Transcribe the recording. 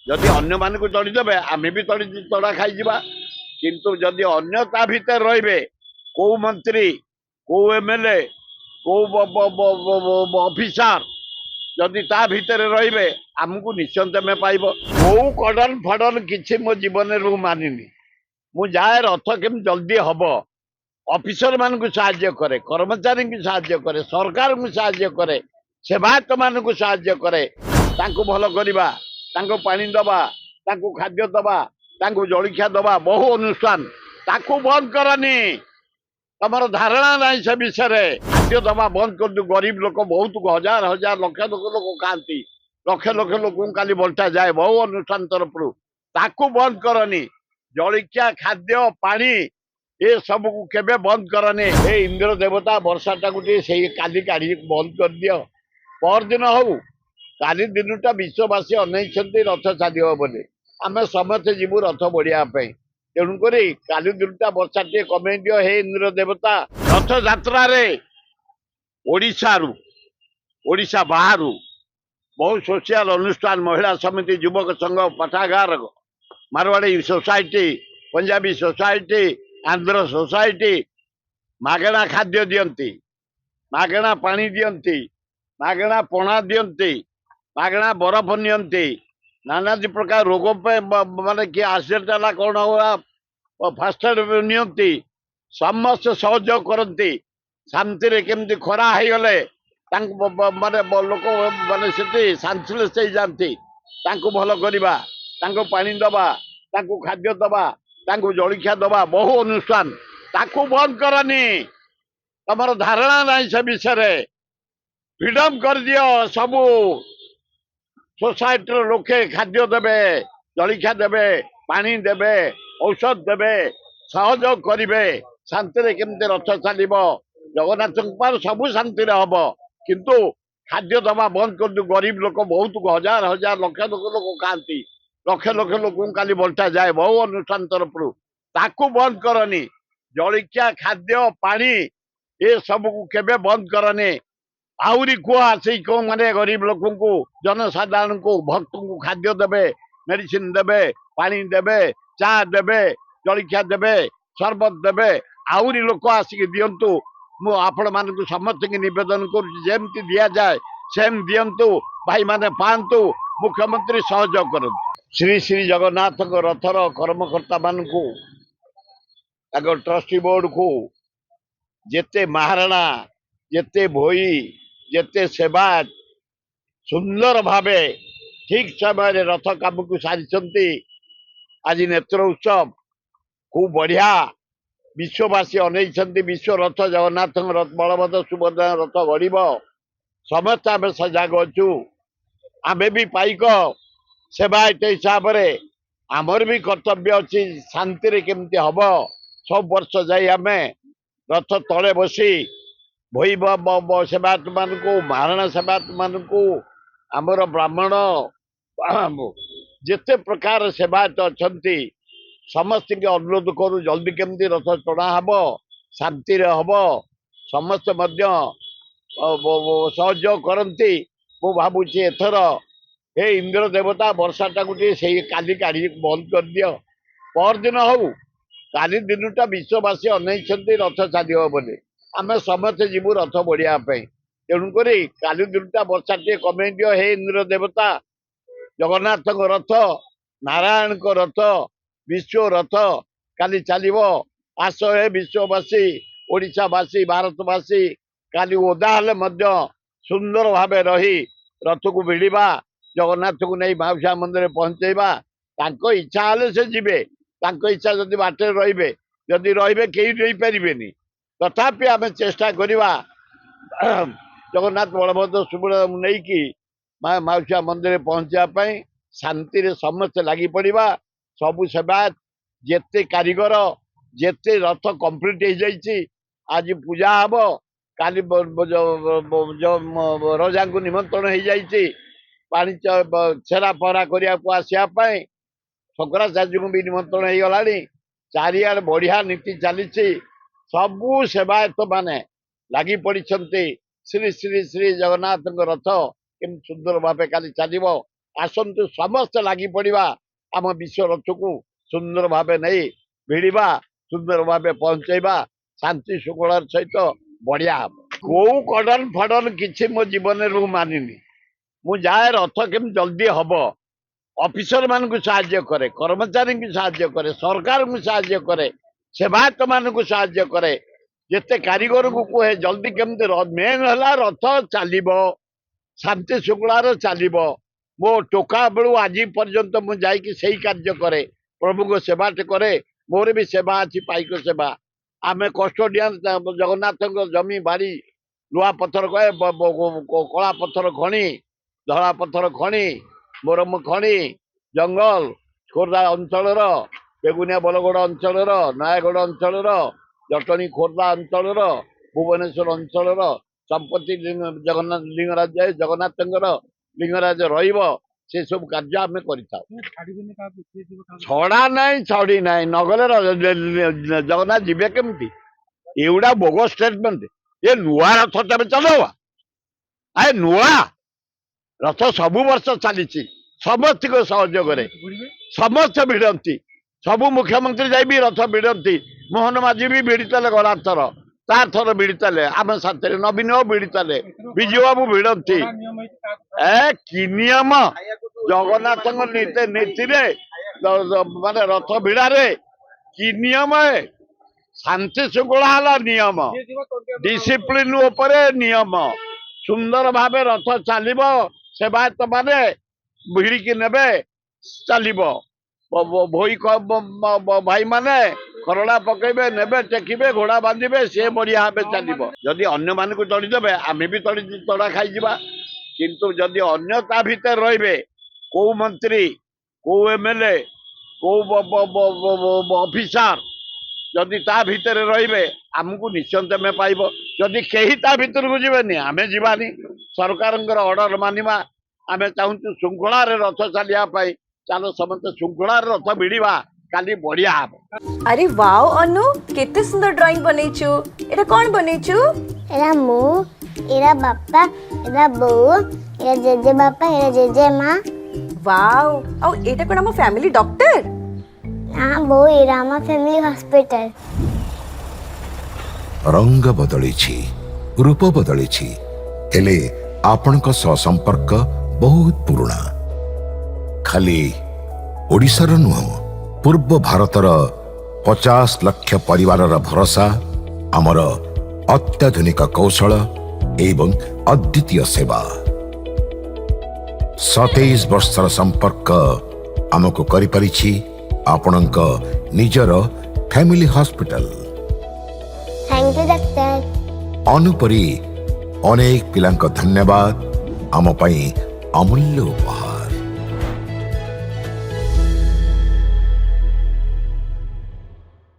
जदि अन्य मानक तड़ीदे आम भी तड़ा खाईजा किंतु जदि अन्य ता भितर रे कौ मंत्री कौ एमएलए कौ ऑफिसर जदि ता भितर रे आमको निश्चिंत में पाइब कौ कड़न फड़न किसी मो जीवन में मानिनी मु जाए रथ केम जल्दी हम ऑफिसर मान को साहाय्य करे कर्मचारी को साहाय्य करे सरकार को साहाय्य करे सेवायत मान को साहाय्य करे तांको भल करवा तांको पानी दबा तांको खाद्य दबा तांको जलखिया दबा बहु अनुष्ठान ताको बंद करनी तमर धारणा नहीं से विषय खाद्य दबा बंद कर दो गरीब लोक बहुत हजार हजार लक्ष लक्ष लोक खाती लक्ष लक्ष लोक काली बंटा जाए बहु अनुष्ठान तरफ ताको बंद करनी जलखिया खाद्य पानी ये सब को केबे बंद करने ए इंद्र देवता वर्षा टाक काली काढ़ी बंद कर दियो पर दिन हऊ काली दिनटा विश्ववासी अनैछन्ति रथ छाड़ बोले आम समस्ते जीवु रथ बढ़िया तेणुक काली दिनटा वर्षा टे कमे दियो हे इंद्र देवता रथ यात्रा ओडिशा बाहर बहुत सोशल अनुष्ठान महिला समिति युवक संघ पाठागार Marwari society Punjabi society Andhra society मागणा खाद्य दियंती मागणा पानी दियंती मागणा पणा दियंती मागणा बरफ नियंती नाना प्रकार रोग पे माने कि एक्सीडेंट है कौन हुआ फास्ट एड नियंती समस्त सहयोग करती शांति रे केमती खरा हो गले माने लोक माने से शांतिलेस हो जाती भल करवा पानी दबा खाद्य दबा जलखिया दबा बहु अनुष्ठान ताको बंद करनी तमर धारणा नहीं से विषय फ्रीडम कर दियो सबू सोसाइटी लोके खाद्य देवे जलखिया देवे पानी देवे औषध देवे सहयोग करेंगे शांति केमती रथ चलो जगन्नाथ सबू शांति हम किंतु खाद्य दबा बंद कर दो गरीब लोक बहुत हजार हजार लक्ष लक्ष लोक खाती लक्ष लक्ष लोक काली बंटा जाए बहु अनुष्ठान तरफ ताकू बंद करनी जलखिया खाद्य पानी ये सब को केबे बंद करने आहरी कुआ से कौ माने गरीब लोक को जनसाधारण को भक्त को खाद्य देवे मेडिसिन देवे पानी देवे चा देवे जलखिया देवे शरबत देवे आहरी लोक आसिक दिंतु मु आपण मान समस्त की निवेदन करमती दि जाए सेम दिंतु भाई माने पातु मुख्यमंत्री सहयोग कर श्री श्री जगन्नाथ रथर कर्मकर्ता मान को ट्रस्टी बोर्ड को जेते महाराणा जेते भोई जेते सेवायत सुंदर भावे ठीक समय रथ काम को सारी आज नेत्र उत्सव खूब बढ़िया विश्ववासी अनैछन्ति विश्व रथ जगन्नाथ रथ बलभद्र सुभद्रा रथ गढ़ समस्त आम सजग अच्छु आम भी पाइक सेवायत हिसाब से आमर भी कर्तव्य अच्छी शांति केमती हम सब वर्ष जाई आम रथ तले बसी भई सेवायत मान को महाराणा सेवायत मान को आमर ब्राह्मण जिते प्रकार सेवायत अच्छा समस्त के अनुरोध करू जल्दी केमती रथ टणा हम शांति हम समस्त सहयोग करती मु भावुची एथर हे इंद्र देवता वर्षा टाक काली काढ़ी बंद कर दियो पर दिन हऊ काली दिनटा विश्ववासी अनैछन्ति रथ छाड़ बोले आम समस्ते जीवु रथ बढ़िया तेणुक काली दिनटा वर्षा टे कमे दियो हे इंद्र देवता जगन्नाथ रथ नारायण को रथ विश्व रथ काली चलो आस हे विश्ववासी ओडिशावासी भारतवासी काली ओदा हेले सुंदर भावे रही रथ को भिड़ा जगन्नाथ को नहीं माउसा मंदिर पहुंचेबा इच्छा हेले से जीवे इच्छा जदि बाटे रे जदि रे कई रही पारे तथापि आम चेष्टा करवा जगन्नाथ बलभद्र सुभद्रा नहीं कि माउसा मंदिर पहुंचापी शांति समस्त लगी पड़ा सबू सेवायत जेते कारीगर जेते रथ कंप्लीट हो जाइए आज पूजा हम काली रजा को निमंत्रण हो जाइए पानी छेरा पहरा करने को आसापी शंकराचार्य को भी निमंत्रण हो गला चारिआड बढ़िया नीति चली सबू सेवायत माने लगी पड़ी श्री श्री श्री जगन्नाथ रथ केम सुंदर भाव काली चलो ଆସନ୍ତୁ ସମସ୍ତେ ଲାଗି ପଡିବା ଆମ ବିଶ୍ୱ ରଥକୁ ସୁନ୍ଦର ଭାବେ ନେଇ ଭିଡ଼ିବା, ସୁନ୍ଦର ଭାବେ ପହଞ୍ଚେଇବା, ଶାନ୍ତି ଶୃଙ୍ଖଳାର ସହିତ ବଢିଆ ହବ। କୋଉ କଡନ ଫଡନ କିଛି ମୋ ଜୀବନରେ ମୁଁ ମାନିନି। ମୁଁ ଯାଏ ରଥ କେମିତି ଜଲ୍ଦି ହବ, ଅଫିସର ମାନଙ୍କୁ ସାହାଯ୍ୟ କରେ, କର୍ମଚାରୀଙ୍କୁ ସାହାଯ୍ୟ କରେ, ସରକାରଙ୍କୁ ସାହାଯ୍ୟ କରେ, ସେବାୟତ ମାନଙ୍କୁ ସାହାଯ୍ୟ କରେ, ଯେତେ କାରିଗରଙ୍କୁ କୁହେ ଜଲ୍ଦି କେମିତି ମେନ୍ ହେଲା ରଥ ଚାଲିବ, ଶାନ୍ତି ଶୃଙ୍ଖଳାରେ ଚାଲିବ। ମୋ ଟୋକା ବେଳୁ ଆଜି ପର୍ଯ୍ୟନ୍ତ ମୁଁ ଯାଇକି ସେଇ କାର୍ଯ୍ୟ କରେ, ପ୍ରଭୁଙ୍କ ସେବାଟେ କରେ। ମୋର ବି ସେବା ଅଛି, ପାଇକ ସେବା। ଆମେ କଷ୍ଟୋଡିଆନ ଜଗନ୍ନାଥଙ୍କ ଜମି ବାଡ଼ି ଲୁହା ପଥର କହେ, କଳା ପଥର ଖଣି, ଧଳା ପଥର ଖଣି, ମୋରମ ଖଣି, ଜଙ୍ଗଲ, ଖୋର୍ଦ୍ଧା ଅଞ୍ଚଳର, ବେଗୁନିଆ ବଲଗଡ଼ ଅଞ୍ଚଳର, ନୟାଗଡ଼ ଅଞ୍ଚଳର, ଜଟଣୀ ଖୋର୍ଦ୍ଧା ଅଞ୍ଚଳର, ଭୁବନେଶ୍ୱର ଅଞ୍ଚଳର ସମ୍ପତ୍ତି ଜଗନ୍ନାଥ ଲିଙ୍ଗରାଜ ଜଗନ୍ନାଥଙ୍କର ଲିଙ୍ଗରାଜ ରହିବ, ସେ ସବୁ କାର୍ଯ୍ୟ ଆମେ କରିଥାଉ। ଛଡା ନାହିଁ, ଛଡି ନାହିଁ, ନଗଲେ ଜଗନ୍ନାଥ ଯିବେ କେମିତି? ଏଗୁଡା ବୋଗସ ଷ୍ଟେଟମେଣ୍ଟ। ଏ ନୂଆ ରଥ ତମେ ଚଲାଇବା, ଆଏ ନୂଆ ରଥ ସବୁ ବର୍ଷ ଚାଲିଛି, ସମସ୍ତଙ୍କ ସହଯୋଗରେ ସମସ୍ତେ ଭିଡନ୍ତି। ସବୁ ମୁଖ୍ୟମନ୍ତ୍ରୀ ଯାଇ ବି ରଥ ଭିଡନ୍ତି। ମୋହନ ମାଝୀ ବି ଭିଡିଥିଲେ ଗଲା ଥର, ତା ଥର ଭିଡିଥିଲେ, ଆମେ ସାଥିରେ ନବୀନ ଭିଡିଥିଲେ, ବିଜୁ ବାବୁ ଭିଡନ୍ତି। କି ନିୟମ ଜଗନ୍ନାଥଙ୍କ ନୀତିରେ ମାନେ ରଥ ଭିଡାରେ କି ନିୟମ? ଶାନ୍ତି ଶୃଙ୍ଖଳା ହେଲା ନିୟମ, ଡିସିପ୍ଲିନ ଉପରେ ନିୟମ। ସୁନ୍ଦର ଭାବେ ରଥ ଚାଲିବ, ସେବାୟତ ମାନେ ଭିଡିକି ନେବେ, ଚାଲିବ। ଭୋଇ ଭାଇ ମାନେ ଖରଡ଼ା ପକେଇବେ, ନେବେ, ଟେକିବେ, ଘୋଡା ବାନ୍ଧିବେ, ସେ ବଢିଆ ଭାବେ ଚାଲିବ। ଯଦି ଅନ୍ୟମାନଙ୍କୁ ତଡ଼ିଦେବେ ଆମେ ବି ତଡ଼ା ଖାଇଯିବା। କିନ୍ତୁ ଯଦି ଅନ୍ୟ ତା ଭିତରେ ରହିବେ, କୋଉ ମନ୍ତ୍ରୀ, କୋଉ ଏମଏଲଏ, କୋଉ ଅଫିସର ଯଦି ତା ଭିତରେ ରହିବେ, ଆମକୁ ନିଶ୍ଚୟ ତମେ ପାଇବ। ଯଦି କେହି ତା ଭିତରକୁ ଯିବେନି, ଆମେ ଯିବାନି। ସରକାରଙ୍କର ଅର୍ଡର ମାନିବା। ଆମେ ଚାହୁଁଛୁ ଶୃଙ୍ଖଳାରେ ରଥ ଚାଲିବା ପାଇଁ। ଚାଲ ସମସ୍ତେ ଶୃଙ୍ଖଳାରେ ରଥ ଭିଡ଼ିବା, କାଲି ବଢିଆ ହବ। अरे वाओ अनु, केते सुंदर ड्राइंग बनेछु। एटा कोन बनेछु? एरा मु, एरा बापा, एरा बो, एरा जेजे बापा, एरा जेजे माँ। वाओ, औ एटा कोन हम फैमिली डॉक्टर? हाँ बो, एरा हम फैमिली हॉस्पिटल। रंग बदलिछि, रूप बदलिछि, हेले आपणक संपर्क बहुत पुराना। खाली ओडिशार नुह, पूर्व भारतर 50 लाख परिवार भरोसा, आमर अत्याधुनिक कौशल एवं अद्वितीय सेवा। 27 वर्षर संपर्क आमको करि परिछि आपणक निजर family hospital. Thank you doctor. अनुपरी अनेक पिलांक धन्यवाद, आम पई अमूल्य उपहार।